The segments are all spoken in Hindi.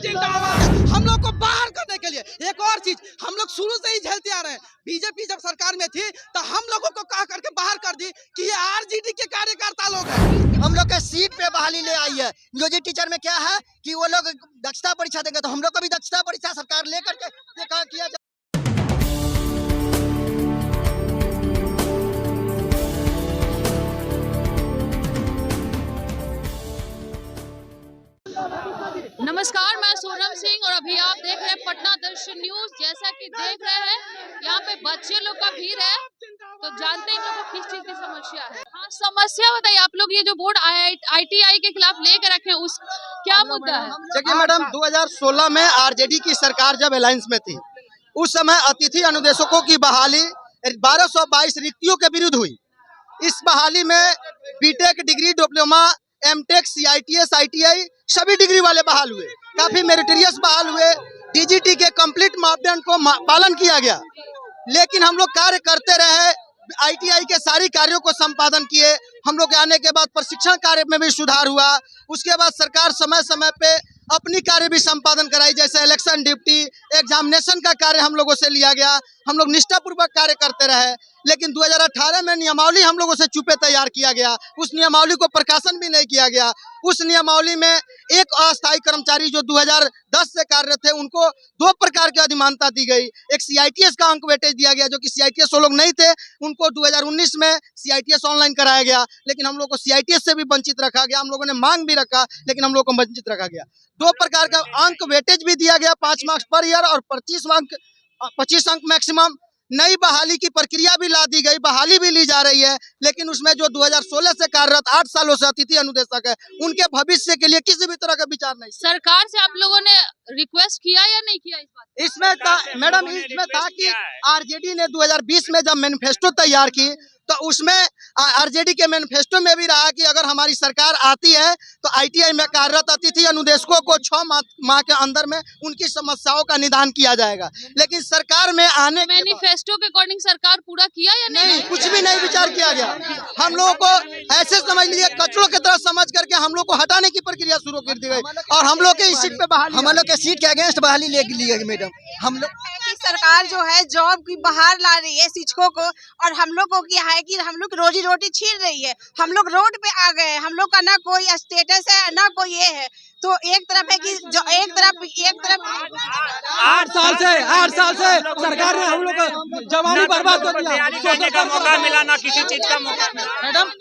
हम लोग को बाहर करने के लिए एक और चीज हम लोग शुरू से ही झेलते आ रहे हैं। बीजेपी जब सरकार में थी तो हम लोगों को कहा करके बाहर कर दी कि ये आरजेडी के कार्यकर्ता लोग हैं। हम लोग के सीट पे बहाली ले आई है। नियोजी टीचर में क्या है कि वो लोग दक्षता परीक्षा देंगे, तो हम लोग को भी दक्षता परीक्षा सरकार लेकर के किया जाए। नमस्कार, मैं सोनम सिंह और अभी आप देख रहे हैं पटना दर्शन न्यूज। जैसा कि देख रहे हैं यहाँ पे बच्चे लोग का भीड़ है, तो जानते हैं इन लोगों को किस चीज की समस्या है। हाँ, समस्या बताइए आप लोग। ये जो बोर्ड ITI के खिलाफ लेकर रखे हैं, उस क्या मुद्दा है? देखिए मैडम, 2016 में आरजेडी की सरकार जब अलायंस में थी, उस समय अतिथि अनुदेशकों की बहाली 1222 रिक्तियों के विरुद्ध हुई। इस बहाली में BTech degree, diploma, MTech, CITS, ITI सभी डिग्री वाले बहाल हुए। काफी मेरिटोरियस बहाल हुए। DGT के कंप्लीट मापदंड को पालन किया गया, लेकिन हम लोग कार्य करते रहे। ITI के सारी कार्यों को संपादन किए। हम लोग के आने के बाद प्रशिक्षण कार्य में भी सुधार हुआ। उसके बाद सरकार समय समय पे अपनी कार्य भी संपादन कराई, जैसे इलेक्शन ड्यूटी, एग्जामिनेशन का कार्य हम लोगों से लिया गया। हम लोग निष्ठापूर्वक कार्य करते रहे, लेकिन 2018 में नियमावली हम लोगों से चुपे तैयार किया गया। उस नियमावली को प्रकाशन भी नहीं किया गया। उस नियमावली में एक अस्थायी कर्मचारी जो 2010 से कार्यरत थे, उनको 2 प्रकार की अधिमानता दी गई। एक CITS का अंक वेटेज दिया गया, जो कि CITS वो लोग नहीं थे, उनको 2019 में CITS ऑनलाइन कराया गया, लेकिन हम लोग को CITS से भी वंचित रखा गया। हम लोगों ने मांग भी रखा, लेकिन हम लोग को वंचित रखा गया। 2 प्रकार का अंक वेटेज भी दिया गया, 5 मार्क्स पर ईयर और 25 अंक मैक्सिमम। नई बहाली की प्रक्रिया भी ला दी गई, बहाली भी ली जा रही है, लेकिन उसमें जो 2016 से कार्यरत 8 सालों से अतिथि अनुदेशक है, उनके भविष्य के लिए किसी भी तरह का विचार नहीं। सरकार से आप लोगों ने रिक्वेस्ट किया या नहीं किया इस बात? इसमें था मैडम, इसमें था कि आरजेडी ने 2020 में जब मैनिफेस्टो तैयार की, तो उसमें आरजेडी के मैनिफेस्टो में भी रहा कि अगर हमारी सरकार आती है तो ITI में कार्यरत अतिथि अनुदेशकों को 6 माह के अंदर में उनकी समस्याओं का निदान किया जाएगा। लेकिन सरकार में आने के मैनिफेस्टो के अकॉर्डिंग सरकार पूरा किया या नहीं, कुछ भी नहीं विचार किया गया। हम लोगों को ऐसे समझ लीजिए, कचरों की तरह समझ करके हम लोग को हटाने की प्रक्रिया शुरू कर दी गई और हम लोग के इस सीट पे बहाली, हम लोग के सीट के अगेंस्ट बहाली ले ली गई। मैडम, हम लोग सरकार जो है जॉब की बाहर ला रही है शिक्षकों को, और हम लोग को क्या है कि हम लोग रोजी रोटी छीन रही है। हम लोग रोड पे आ गए, हम लोग का ना कोई स्टेटस है ना कोई ये है। तो एक तरफ है कि जो एक तरफ 8 साल से सरकार ने हम लोग का जवानी बर्बाद कर दिया। सोचने का मौका मिला ना, किसी चीज का मौका मिला। मैडम,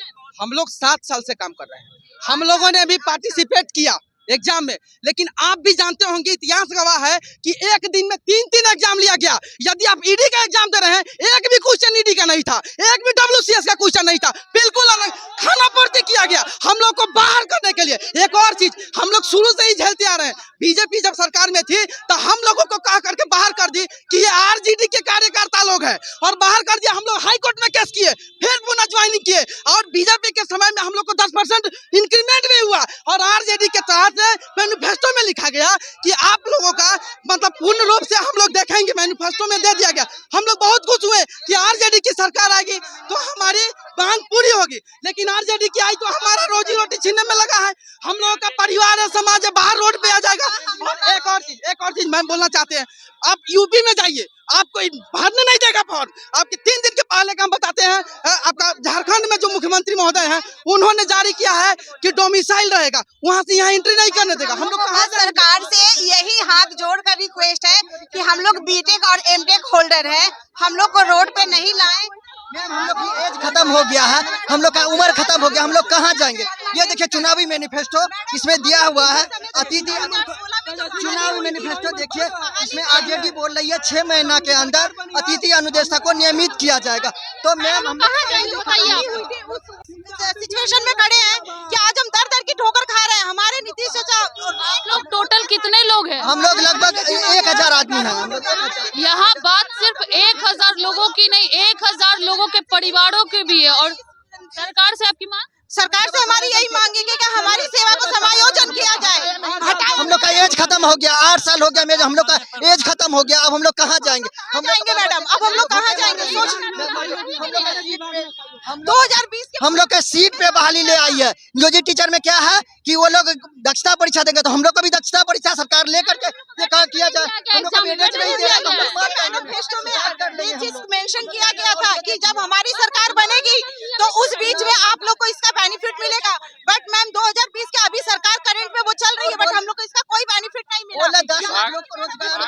हम लोग 7 साल से काम कर रहे हैं। हम लोगों ने भी पार्टिसिपेट किया एग्जाम में, लेकिन आप भी जानते होंगे, इतिहास गवाह है कि एक दिन में 3 एग्जाम लिया गया। यदि आप ED का एग्जाम दे रहे हैं, एक भी क्वेश्चन ED का नहीं था, एक भी WCS का क्वेश्चन नहीं था, बिल्कुल अलग खाना पूर्ति किया गया हम लोग को बाहर करने के लिए। एक और चीज हम लोग शुरू से ही झेलते आ रहे हैं। बीजेपी जब सरकार में थी तो हम लोगों को कहा करके बाहर कर दी कि ये आरजेडी के कार्यकर्ता लोग हैं, और बाहर कर दिया। हम लोग हाई कोर्ट में केस किए, फिर पुनः ज्वाइनिंग किए, और बीजेपी के समय में हम लोग को 10% इंक्रीमेंट भी हुआ। और आरजेडी के तहत मैनिफेस्टो में लिखा गया कि आप लोगों का मतलब पूर्ण रूप से हम लोग देखेंगे, मैनिफेस्टो में दे दिया गया। हम लोग बहुत खुश हुए कि आरजेडी की सरकार आएगी तो हमारी मांग पूरी होगी, लेकिन आरजेडी की आई तो हमारा रोजी रोटी छीनने में लगा है। हम लोगों का परिवार है, समाज है, बाहर रोड पे आ जाएगा। और एक और चीज मैम बोलना चाहते हैं, आप यूपी में जाइए, आपको भरने नहीं देगा फॉर्म। आपके 3 दिन के पहले का हम बताते हैं, आपका झारखंड में जो मुख्यमंत्री महोदय हैं, उन्होंने जारी किया है कि डोमिसाइल रहेगा, वहां से यहाँ एंट्री नहीं करने देगा। हम लोग सरकार से यही हाथ जोड़कर रिक्वेस्ट है कि हम लोग बीटेक और एमटेक होल्डर है, हम लोग को रोड पे नहीं लाए। मैम, हम लोग की एज खत्म हो गया है, हम लोग का उम्र खत्म हो गया, हम लोग कहाँ जाएंगे? ये देखिए चुनावी मैनिफेस्टो इसमें दिया हुआ है। अतिथि चुनावी मैनिफेस्टो देखिए, इसमें आरजेडी बोल रही है 6 महीना के अंदर अतिथि अनुदेशक को नियमित किया जाएगा। तो मैम, हम सिचुएशन में खड़े हैं कि आज हम दर की ठोकर खा रहे हैं। हमारे नीतीश चाचा, आप लोग टोटल कितने लोग हैं? हम लोग लगभग 1000 आदमी हैं। यहाँ बात सिर्फ 1000 लोगों की नहीं, 1000 लोगों के परिवारों की भी है। और सरकार से आपकी मांग? सरकार से हमारी यही मांग है कि हमारी सेवा को समायोजन किया जाए। हम लोग का एज खत्म खत्म हो गया, 8 साल हो गया मेरे, हम लोग का एज खत्म हो गया, अब हम लोग कहाँ जाएंगे? हम जाएंगे मैडम, अब हम लोग कहाँ जाएंगे? 2020 हम लोग के सीट पे बहाली ले आई है। नियोजित टीचर में क्या है कि वो लोग दक्षता परीक्षा देंगे, तो हम लोग को भी दक्षता परीक्षा सरकार लेकर के ये कहा किया जाए। हम लोग को वेटेज नहीं दिया, हम लोग मार जाएंगे। मैनिफेस्टो में ये चीज मेंशन किया गया था कि जब हमारी सरकार बनेगी तो उस बीच में आप लोग को इसका बेनिफिट मिलेगा। बट मैम 2020 के अभी सरकार करंट पे वो चल रही है, बट हम लोग को इसका कोई बेनिफिट नहीं मिला। बोले 10 लाख लोग को रोजगार,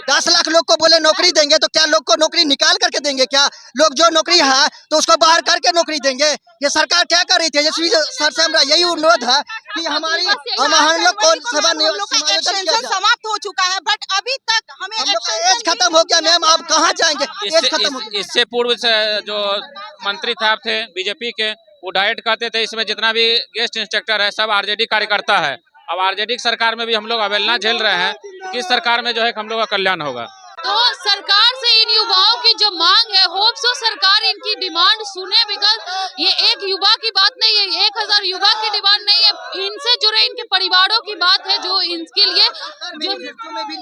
10 लाख लोग को बोले नौकरी देंगे, तो क्या लोग को नौकरी निकाल करके देंगे? क्या लोग जो नौकरी है तो उसको बाहर करके नौकरी देंगे? ये सरकार क्या कर रही थी? यशवी सर से हमारा यही अनुरोध है कि हम लोग को सेवा एक्सटेंशन समाप्त हो चुका है, बट अभी तक हमें एज खत्म हो गया मैम, आप कहाँ जाएंगे? एज खत्म हो गया। इससे पूर्व से जो मंत्री साहब थे बीजेपी के, वो डायरेक्ट कहते थे इसमें जितना भी गेस्ट इंस्ट्रक्टर है सब आरजेडी कार्यकर्ता है। अब आरजेडी की सरकार में भी हम लोग अवहेलना झेल रहे हैं, किस सरकार में जो है हम लोग का कल्याण होगा? तो सरकार से इन युवाओं की जो मांग है, होप सो सरकार इनकी डिमांड सुने, बिकॉज ये एक युवा की बात नहीं है, 1000 युवा की डिमांड नहीं है, इनसे जुड़े इनके परिवारों की बात है, जो इनके लिए जो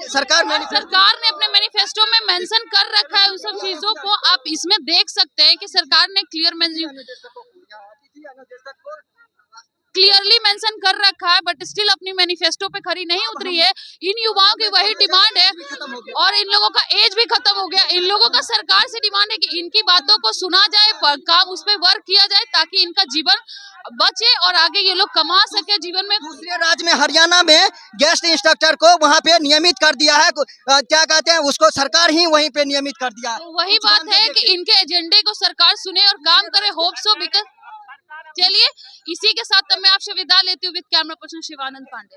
सरकार ने अपने मैनिफेस्टो में मेंशन कर रखा है, उन सब चीजों को आप इसमें देख सकते हैं कि सरकार ने क्लियरली मेंशन कर रखा है, बट स्टिल अपनी मैनिफेस्टो पे खरी नहीं उतरी है। इन युवाओं की वही डिमांड है और इन लोगों का एज भी खत्म हो गया। इन लोगों का सरकार से डिमांड है कि इनकी बातों को सुना जाए, काम उस पे वर्क किया जाए ताकि इनका जीवन बचे और आगे ये लोग कमा सके जीवन में। दूसरे राज्य में हरियाणा में गेस्ट इंस्ट्रक्टर को वहाँ पे नियमित कर दिया है, क्या कहते हैं उसको, सरकार ही वहीं पे नियमित कर दिया है। तो वही बात है कि इनके एजेंडे को सरकार सुने और काम करे, होप सो। बिकॉज चलिए इसी के साथ मैं आपसे विदा लेती हूँ with camera person Shivanand Pandey.